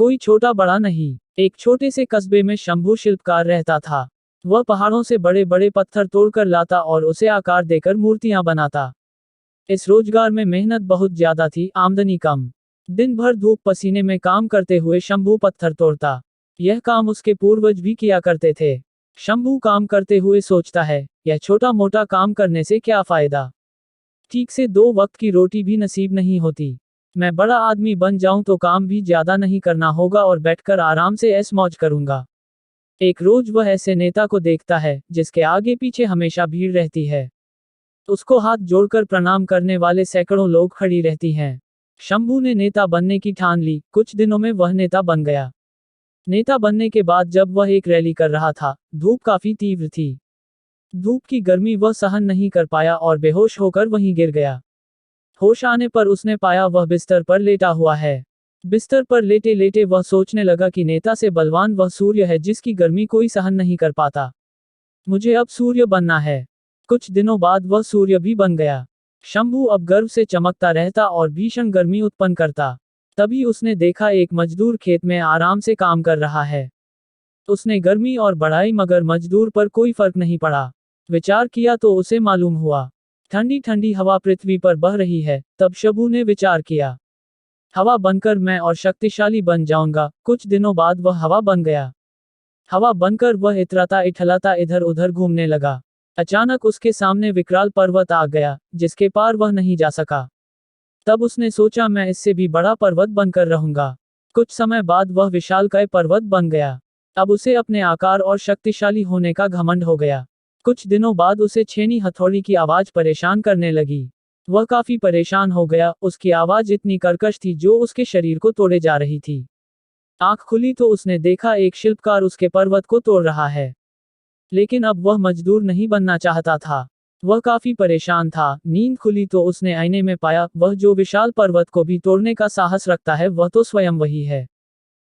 कोई छोटा बड़ा नहीं। एक छोटे से कस्बे में शंभू शिल्पकार रहता था। वह पहाड़ों से बड़े बड़े पत्थर तोड़कर लाता और उसे आकार देकर मूर्तियां बनाता। इस रोजगार में मेहनत बहुत ज्यादा थी, आमदनी कम। दिन भर धूप पसीने में काम करते हुए शंभू पत्थर तोड़ता। यह काम उसके पूर्वज भी किया करते थे। शंभू काम करते हुए सोचता है, यह छोटा मोटा काम करने से क्या फायदा। ठीक से 2 वक्त की रोटी भी नसीब नहीं होती। मैं बड़ा आदमी बन जाऊं तो काम भी ज्यादा नहीं करना होगा और बैठकर आराम से ऐश मौज करूंगा। एक रोज वह ऐसे नेता को देखता है जिसके आगे पीछे हमेशा भीड़ रहती है। उसको हाथ जोड़कर प्रणाम करने वाले सैकड़ों लोग खड़ी रहती हैं। शंभू ने नेता बनने की ठान ली। कुछ दिनों में वह नेता बन गया। नेता बनने के बाद जब वह एक रैली कर रहा था, धूप काफी तीव्र थी। धूप की गर्मी वह सहन नहीं कर पाया और बेहोश होकर वहीं गिर गया। होश आने पर उसने पाया वह बिस्तर पर लेटा हुआ है। बिस्तर पर लेटे लेटे वह सोचने लगा कि नेता से बलवान वह सूर्य है जिसकी गर्मी कोई सहन नहीं कर पाता। मुझे अब सूर्य बनना है। कुछ दिनों बाद वह सूर्य भी बन गया। शंभू अब गर्व से चमकता रहता और भीषण गर्मी उत्पन्न करता। तभी उसने देखा एक मजदूर खेत में आराम से काम कर रहा है। उसने गर्मी और बढ़ाई मगर मजदूर पर कोई फर्क नहीं पड़ा। विचार किया तो उसे मालूम हुआ, ठंडी ठंडी हवा पृथ्वी पर बह रही है। तब शंभू ने विचार किया, हवा बनकर मैं और शक्तिशाली बन जाऊंगा। कुछ दिनों बाद वह हवा बन गया। हवा बनकर वह इतराता इठलाता इधर उधर घूमने लगा। अचानक उसके सामने विकराल पर्वत आ गया, जिसके पार वह नहीं जा सका। तब उसने सोचा मैं इससे भी बड़ा पर्वत बनकर रहूंगा। कुछ समय बाद वह विशालकाय पर्वत बन गया। अब उसे अपने आकार और शक्तिशाली होने का घमंड हो गया। कुछ दिनों बाद उसे छेनी हथौड़ी की आवाज परेशान करने लगी। वह काफी परेशान हो गया। उसकी आवाज इतनी कर्कश थी जो उसके शरीर को तोड़े जा रही थी। आंख खुली तो उसने देखा एक शिल्पकार उसके पर्वत को तोड़ रहा है। लेकिन अब वह मजदूर नहीं बनना चाहता था। वह काफी परेशान था। नींद खुली तो उसने आईने में पाया, वह जो विशाल पर्वत को भी तोड़ने का साहस रखता है वह तो स्वयं वही है।